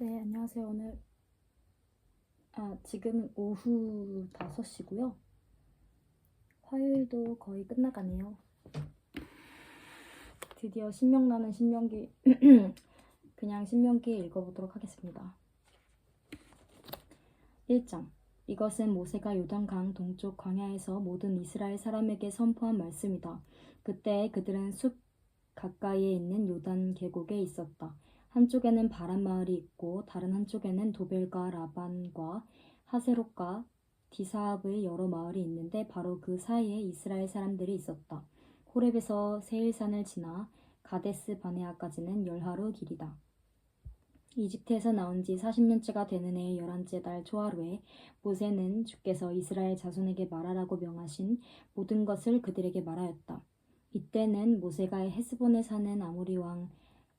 네, 안녕하세요. 오늘 지금은 오후 5시고요. 화요일도 거의 끝나가네요. 드디어 신명나는 신명기 그냥 신명기 읽어보도록 하겠습니다. 1장. 이것은 모세가 요단강 동쪽 광야에서 모든 이스라엘 사람에게 선포한 말씀이다. 그때 그들은 숲 가까이에 있는 요단 계곡에 있었다. 한쪽에는 바란 마을이 있고 다른 한쪽에는 도벨과 라반과 하세롯과 디사합의 여러 마을이 있는데 바로 그 사이에 이스라엘 사람들이 있었다. 호렙에서 세일산을 지나 가데스 바네아까지는 10하루 길이다. 이집트에서 나온 지 40년째가 되는 해의 11째 달 초하루에 모세는 주께서 이스라엘 자손에게 말하라고 명하신 모든 것을 그들에게 말하였다. 이때는 모세가 헤스본에 사는 아모리 왕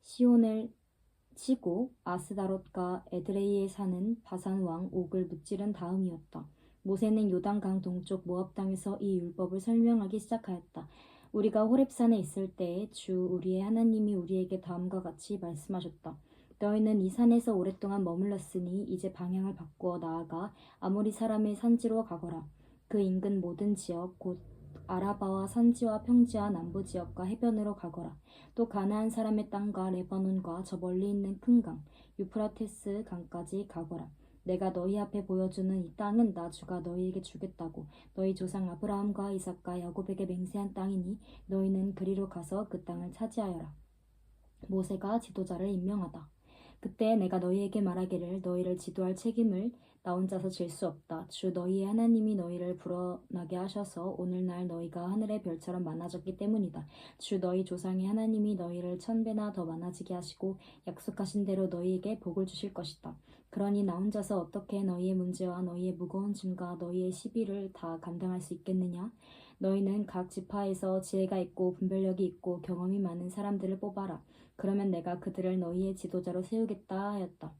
시온을 치고 아스다롯과 에드레이에 사는 바산 왕 옥을 무찌른 다음이었다. 모세는 요단강 동쪽 모압 땅에서 이 율법을 설명하기 시작하였다. 우리가 호렙산에 있을 때에 주 우리의 하나님이 우리에게 다음과 같이 말씀하셨다. 너희는 이 산에서 오랫동안 머물렀으니 이제 방향을 바꾸어 나아가 아모리 사람의 산지로 가거라. 그 인근 모든 지역 곧 아라바와 산지와 평지와 남부 지역과 해변으로 가거라. 또 가나안 사람의 땅과 레바논과 저 멀리 있는 큰 강, 유프라테스 강까지 가거라. 내가 너희 앞에 보여주는 이 땅은 나 주가 너희에게 주겠다고 너희 조상 아브라함과 이삭과 야곱에게 맹세한 땅이니 너희는 그리로 가서 그 땅을 차지하여라. 모세가 지도자를 임명하다. 그때 내가 너희에게 말하기를 너희를 지도할 책임을 나 혼자서 질 수 없다. 주 너희의 하나님이 너희를 불어나게 하셔서 오늘날 너희가 하늘의 별처럼 많아졌기 때문이다. 주 너희 조상의 하나님이 너희를 1000배나 더 많아지게 하시고 약속하신 대로 너희에게 복을 주실 것이다. 그러니 나 혼자서 어떻게 너희의 문제와 너희의 무거운 짐과 너희의 시비를 다 감당할 수 있겠느냐? 너희는 각 지파에서 지혜가 있고 분별력이 있고 경험이 많은 사람들을 뽑아라. 그러면 내가 그들을 너희의 지도자로 세우겠다 하였다.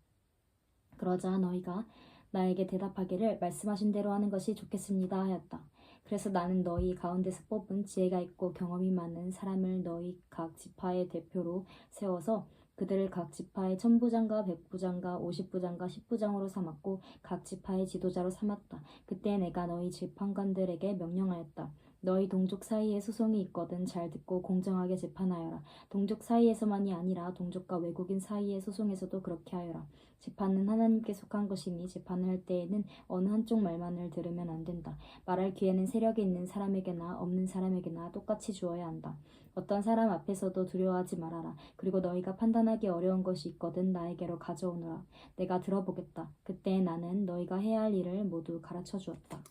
그러자 너희가 나에게 대답하기를 말씀하신 대로 하는 것이 좋겠습니다 하였다. 그래서 나는 너희 가운데서 뽑은 지혜가 있고 경험이 많은 사람을 너희 각 지파의 대표로 세워서 그들을 각 지파의 1000부장과 100부장과 50부장과 10부장으로 삼았고 각 지파의 지도자로 삼았다. 그때 내가 너희 재판관들에게 명령하였다. 너희 동족 사이에 소송이 있거든 잘 듣고 공정하게 재판하여라. 동족 사이에서만이 아니라 동족과 외국인 사이의 소송에서도 그렇게 하여라. 재판은 하나님께 속한 것이니 재판을 할 때에는 어느 한쪽 말만을 들으면 안 된다. 말할 기회는 세력이 있는 사람에게나 없는 사람에게나 똑같이 주어야 한다. 어떤 사람 앞에서도 두려워하지 말아라. 그리고 너희가 판단하기 어려운 것이 있거든 나에게로 가져오너라. 내가 들어보겠다. 그때 나는 너희가 해야 할 일을 모두 가르쳐 주었다.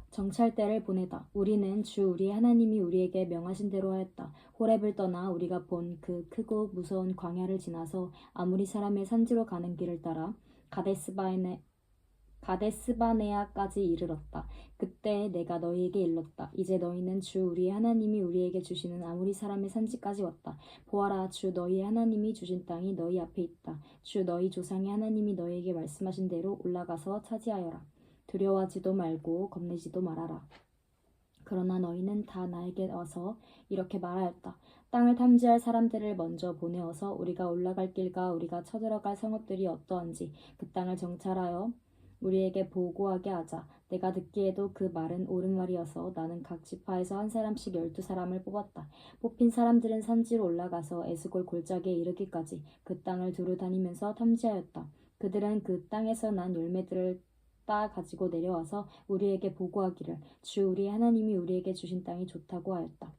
정찰대를 보내다. 우리는 주 우리 하나님이 우리에게 명하신 대로 하였다. 호렙을 떠나 우리가 본 그 크고 무서운 광야를 지나서 아무리 사람의 산지로 가는 길을 따라 가데스바네아까지 이르렀다. 그때 내가 너희에게 일렀다. 이제 너희는 주 우리 하나님이 우리에게 주시는 아무리 사람의 산지까지 왔다. 보아라, 주 너희의 하나님이 주신 땅이 너희 앞에 있다. 주 너희 조상의 하나님이 너희에게 말씀하신 대로 올라가서 차지하여라. 두려워하지도 말고 겁내지도 말아라. 그러나 너희는 다 나에게 와서 이렇게 말하였다. 땅을 탐지할 사람들을 먼저 보내어서 우리가 올라갈 길과 우리가 쳐들어갈 성읍들이 어떠한지 그 땅을 정찰하여 우리에게 보고하게 하자. 내가 듣기에도 그 말은 옳은 말이어서 나는 각 지파에서 한 사람씩 12사람을 뽑았다. 뽑힌 사람들은 산지로 올라가서 에스골 골짜기에 이르기까지 그 땅을 두루 다니면서 탐지하였다. 그들은 그 땅에서 난 열매들을 따 가지고 내려와서 우리에게 보고하기를 주 우리 하나님이 우리에게 주신 땅이 좋다고 하였다.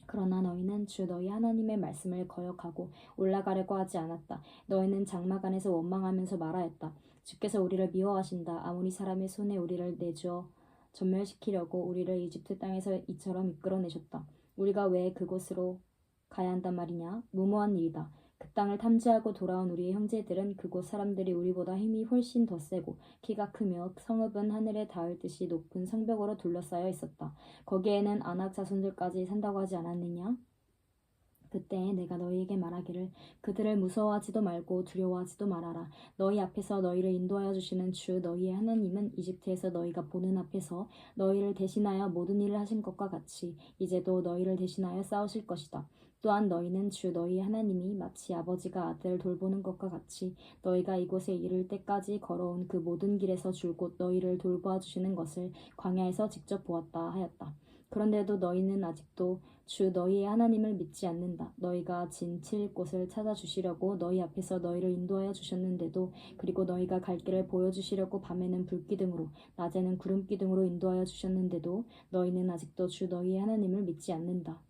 그러나 너희는 주 너희 하나님의 말씀을 거역하고 올라가려고 하지 않았다. 너희는 장막 안에서 원망하면서 말하였다. 주께서 우리를 미워하신다. 아모리 사람의 손에 우리를 내주어 전멸시키려고 우리를 이집트 땅에서 이처럼 이끌어내셨다. 우리가 왜 그곳으로 가야 한단 말이냐? 무모한 일이다. 그 땅을 탐지하고 돌아온 우리의 형제들은 그곳 사람들이 우리보다 힘이 훨씬 더 세고 키가 크며 성읍은 하늘에 닿을 듯이 높은 성벽으로 둘러싸여 있었다. 거기에는 아낙 자손들까지 산다고 하지 않았느냐? 그때 내가 너희에게 말하기를 그들을 무서워하지도 말고 두려워하지도 말아라. 너희 앞에서 너희를 인도하여 주시는 주 너희의 하나님은 이집트에서 너희가 보는 앞에서 너희를 대신하여 모든 일을 하신 것과 같이 이제도 너희를 대신하여 싸우실 것이다. 또한 너희는 주 너희 하나님이 마치 아버지가 아들을 돌보는 것과 같이 너희가 이곳에 이를 때까지 걸어온 그 모든 길에서 줄곧 너희를 돌보아 주시는 것을 광야에서 직접 보았다 하였다. 그런데도 너희는 아직도 주 너희의 하나님을 믿지 않는다. 너희가 진칠 곳을 찾아주시려고 너희 앞에서 너희를 인도하여 주셨는데도, 그리고 너희가 갈 길을 보여주시려고 밤에는 불기둥으로 낮에는 구름기둥으로 인도하여 주셨는데도 너희는 아직도 주 너희의 하나님을 믿지 않는다.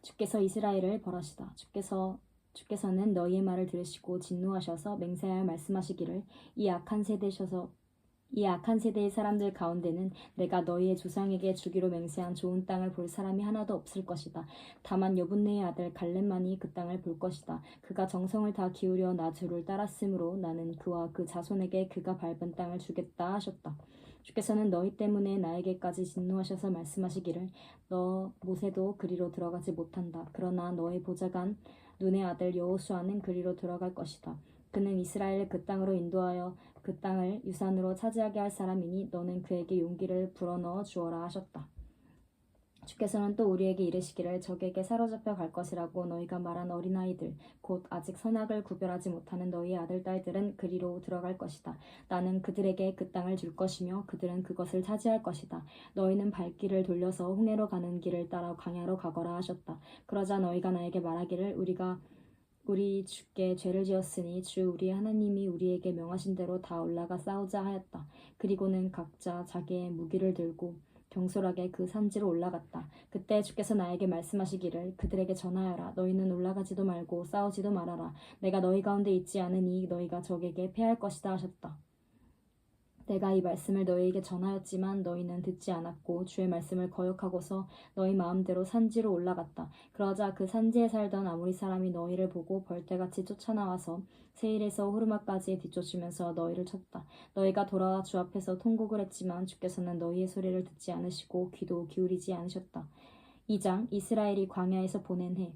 주께서 이스라엘을 벌하시다. 주께서는 너희의 말을 들으시고 진노하셔서 맹세하여 말씀하시기를, 이 악한 세대의 사람들 가운데는 내가 너희의 조상에게 주기로 맹세한 좋은 땅을 볼 사람이 하나도 없을 것이다. 다만 여분네의 아들 갈렙만이 그 땅을 볼 것이다. 그가 정성을 다 기울여 나 주를 따랐으므로 나는 그와 그 자손에게 그가 밟은 땅을 주겠다 하셨다. 주께서는 너희 때문에 나에게까지 진노하셔서 말씀하시기를, 너 모세도 그리로 들어가지 못한다. 그러나 너의 보좌관 눈의 아들 여호수아는 그리로 들어갈 것이다. 그는 이스라엘을 그 땅으로 인도하여 그 땅을 유산으로 차지하게 할 사람이니 너는 그에게 용기를 불어넣어 주어라 하셨다. 주께서는 또 우리에게 이르시기를, 적에게 사로잡혀 갈 것이라고 너희가 말한 어린아이들 곧 아직 선악을 구별하지 못하는 너희의 아들 딸들은 그리로 들어갈 것이다. 나는 그들에게 그 땅을 줄 것이며 그들은 그것을 차지할 것이다. 너희는 발길을 돌려서 홍해로 가는 길을 따라 광야로 가거라 하셨다. 그러자 너희가 나에게 말하기를, 우리 주께 죄를 지었으니 주 우리 하나님이 우리에게 명하신 대로 다 올라가 싸우자 하였다. 그리고는 각자 자기의 무기를 들고 경솔하게 그 산지로 올라갔다. 그때 주께서 나에게 말씀하시기를, 그들에게 전하여라. 너희는 올라가지도 말고 싸우지도 말아라. 내가 너희 가운데 있지 않으니 너희가 적에게 패할 것이다 하셨다. 내가 이 말씀을 너희에게 전하였지만 너희는 듣지 않았고 주의 말씀을 거역하고서 너희 마음대로 산지로 올라갔다. 그러자 그 산지에 살던 아모리 사람이 너희를 보고 벌떼같이 쫓아나와서 세일에서 호르마까지 뒤쫓으면서 너희를 쳤다. 너희가 돌아와 주 앞에서 통곡을 했지만 주께서는 너희의 소리를 듣지 않으시고 귀도 기울이지 않으셨다. 2장. 이스라엘이 광야에서 보낸 해.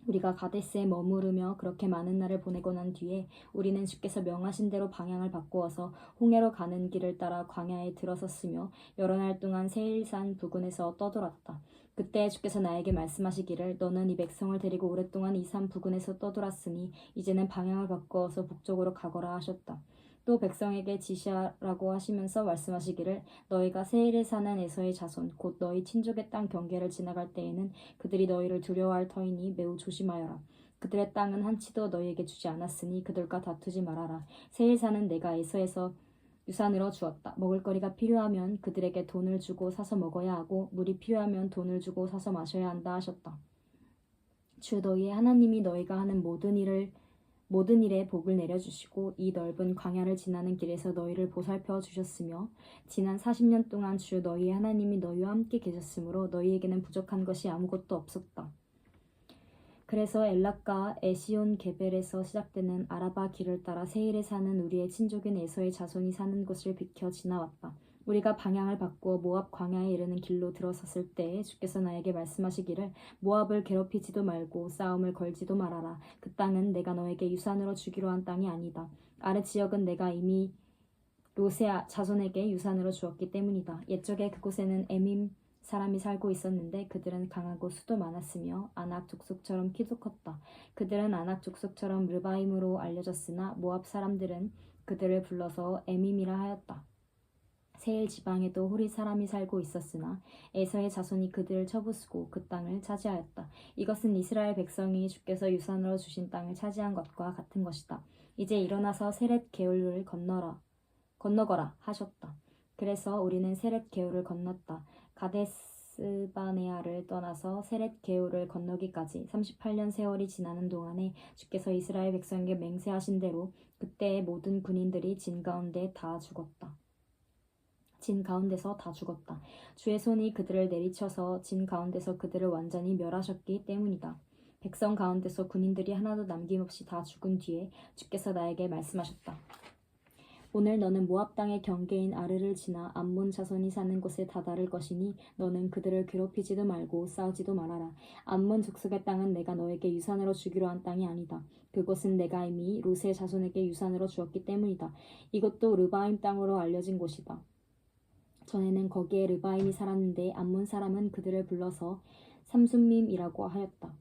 우리가 가데스에 머무르며 그렇게 많은 날을 보내고 난 뒤에 우리는 주께서 명하신 대로 방향을 바꾸어서 홍해로 가는 길을 따라 광야에 들어섰으며 여러 날 동안 세일산 부근에서 떠돌았다. 그때 주께서 나에게 말씀하시기를, 너는 이 백성을 데리고 오랫동안 이 산 부근에서 떠돌았으니 이제는 방향을 바꾸어서 북쪽으로 가거라 하셨다. 또 백성에게 지시하라고 하시면서 말씀하시기를, 너희가 세일에 사는 에서의 자손 곧 너희 친족의 땅 경계를 지나갈 때에는 그들이 너희를 두려워할 터이니 매우 조심하여라. 그들의 땅은 한치도 너희에게 주지 않았으니 그들과 다투지 말아라. 세일 사는 내가 에서에서 유산으로 주었다. 먹을거리가 필요하면 그들에게 돈을 주고 사서 먹어야 하고 물이 필요하면 돈을 주고 사서 마셔야 한다 하셨다. 주 너희의 하나님이 너희가 하는 모든 일에 복을 내려주시고 이 넓은 광야를 지나는 길에서 너희를 보살펴 주셨으며 지난 40년 동안 주 너희의 하나님이 너희와 함께 계셨으므로 너희에게는 부족한 것이 아무것도 없었다. 그래서 엘락과 에시온 게벨에서 시작되는 아라바 길을 따라 세일에 사는 우리의 친족인 에서의 자손이 사는 곳을 비켜 지나왔다. 우리가 방향을 바꾸어 모압 광야에 이르는 길로 들어섰을 때에 주께서 나에게 말씀하시기를, 모압을 괴롭히지도 말고 싸움을 걸지도 말아라. 그 땅은 내가 너에게 유산으로 주기로 한 땅이 아니다. 아래 지역은 내가 이미 롯의 자손에게 유산으로 주었기 때문이다. 옛적에 그곳에는 에밈 사람이 살고 있었는데 그들은 강하고 수도 많았으며 아낙 족속처럼 키도 컸다. 그들은 아낙 족속처럼 르바임으로 알려졌으나 모압 사람들은 그들을 불러서 에밈이라 하였다. 세일 지방에도 호리 사람이 살고 있었으나 에서의 자손이 그들을 쳐부수고 그 땅을 차지하였다. 이것은 이스라엘 백성이 주께서 유산으로 주신 땅을 차지한 것과 같은 것이다. 이제 일어나서 세렛 게울을 건너거라 하셨다. 그래서 우리는 세렛 게울을 건넜다. 가데스바네아를 떠나서 세렛 게울을 건너기까지 38년 세월이 지나는 동안에 주께서 이스라엘 백성에게 맹세하신 대로 그때의 모든 군인들이 진 가운데서 다 죽었다. 주의 손이 그들을 내리쳐서 진 가운데서 그들을 완전히 멸하셨기 때문이다. 백성 가운데서 군인들이 하나도 남김없이 다 죽은 뒤에 주께서 나에게 말씀하셨다. 오늘 너는 모압 땅의 경계인 아르를 지나 암몬 자손이 사는 곳에 다다를 것이니 너는 그들을 괴롭히지도 말고 싸우지도 말아라. 암몬 족속의 땅은 내가 너에게 유산으로 주기로 한 땅이 아니다. 그곳은 내가 이미 롯의 자손에게 유산으로 주었기 때문이다. 이것도 르바임 땅으로 알려진 곳이다. 전에는 거기에 르바임이 살았는데 암몬 사람은 그들을 불러서 삼순밈이라고 하였다.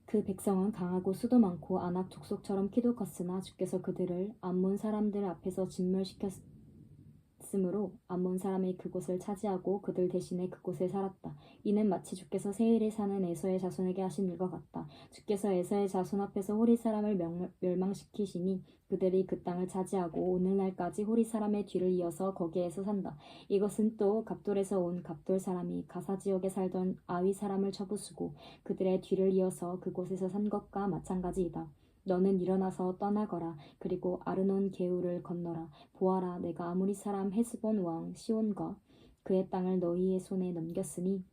그 백성은 강하고 수도 많고 아낙 족속처럼 키도 컸으나 주께서 그들을 암몬 사람들 앞에서 진멸시켰으므로 암몬 사람이 그곳을 차지하고 그들 대신에 그곳에 살았다. 이는 마치 주께서 세일에 사는 에서의 자손에게 하신 일과 같다. 주께서 에서의 자손 앞에서 호리 사람을 멸망시키시니 그들이 그 땅을 차지하고 오늘날까지 호리 사람의 뒤를 이어서 거기에서 산다. 이것은 또 갑돌에서 온 갑돌 사람이 가사 지역에 살던 아위 사람을 쳐부수고 그들의 뒤를 이어서 그곳에서 산 것과 마찬가지이다. 너는 일어나서 떠나거라. 그리고 아르논 개울을 건너라. 보아라, 내가 아모리 사람 헤스본 왕 시온과 그의 땅을 너희의 손에 넘겼으니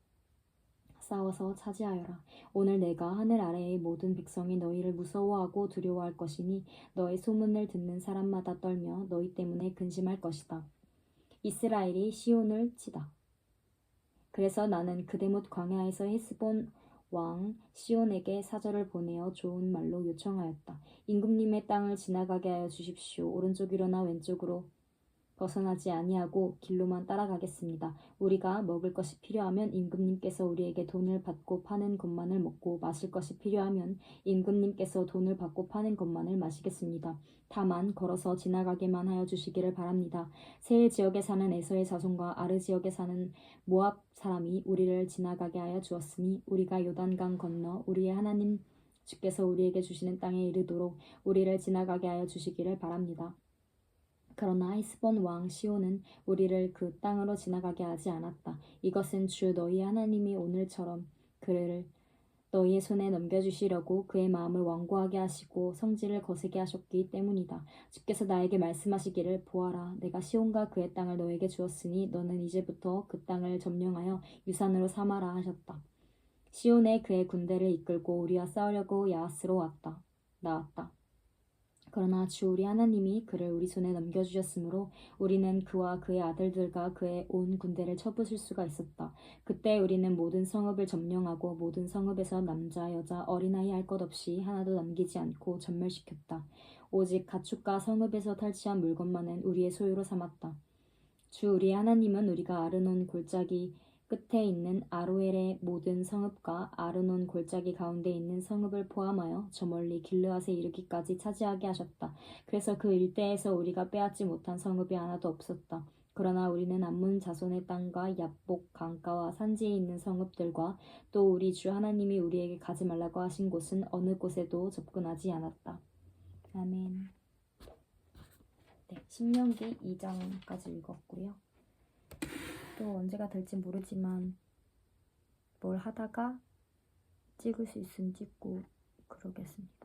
싸워서 차지하여라. 오늘 내가 하늘 아래의 모든 백성이 너희를 무서워하고 두려워할 것이니 너의 소문을 듣는 사람마다 떨며 너희 때문에 근심할 것이다. 이스라엘이 시온을 치다. 그래서 나는 그대못 광야에서 헤스본 왕 시온에게 사절을 보내어 좋은 말로 요청하였다. 임금님의 땅을 지나가게 하여 주십시오. 오른쪽이로나 왼쪽으로 벗어나지 아니하고 길로만 따라가겠습니다. 우리가 먹을 것이 필요하면 임금님께서 우리에게 돈을 받고 파는 것만을 먹고 마실 것이 필요하면 임금님께서 돈을 받고 파는 것만을 마시겠습니다. 다만 걸어서 지나가게만 하여 주시기를 바랍니다. 세일 지역에 사는 에서의 자손과 아르 지역에 사는 모압 사람이 우리를 지나가게 하여 주었으니 우리가 요단강 건너 우리의 하나님 주께서 우리에게 주시는 땅에 이르도록 우리를 지나가게 하여 주시기를 바랍니다. 그러나 헤스본 왕 시온은 우리를 그 땅으로 지나가게 하지 않았다. 이것은 주 너희 하나님이 오늘처럼 그를 너희의 손에 넘겨주시려고 그의 마음을 완고하게 하시고 성질을 거세게 하셨기 때문이다. 주께서 나에게 말씀하시기를 보아라, 내가 시온과 그의 땅을 너에게 주었으니 너는 이제부터 그 땅을 점령하여 유산으로 삼아라 하셨다. 시온에 그의 군대를 이끌고 우리와 싸우려고 야하스로 나왔다. 그러나 주 우리 하나님이 그를 우리 손에 넘겨주셨으므로 우리는 그와 그의 아들들과 그의 온 군대를 쳐부술 수가 있었다. 그때 우리는 모든 성읍을 점령하고 모든 성읍에서 남자, 여자, 어린아이 할 것 없이 하나도 남기지 않고 전멸시켰다. 오직 가축과 성읍에서 탈취한 물건만은 우리의 소유로 삼았다. 주 우리 하나님은 우리가 아르논 골짜기 끝에 있는 아로엘의 모든 성읍과 아르논 골짜기 가운데 있는 성읍을 포함하여 저 멀리 길르앗에 이르기까지 차지하게 하셨다. 그래서 그 일대에서 우리가 빼앗지 못한 성읍이 하나도 없었다. 그러나 우리는 암몬 자손의 땅과 얍복 강가와 산지에 있는 성읍들과 또 우리 주 하나님이 우리에게 가지 말라고 하신 곳은 어느 곳에도 접근하지 않았다. 아멘. 네, 신명기 2장까지 읽었고요. 또 언제가 될지 모르지만 뭘 하다가 찍을 수 있으면 찍고 그러겠습니다.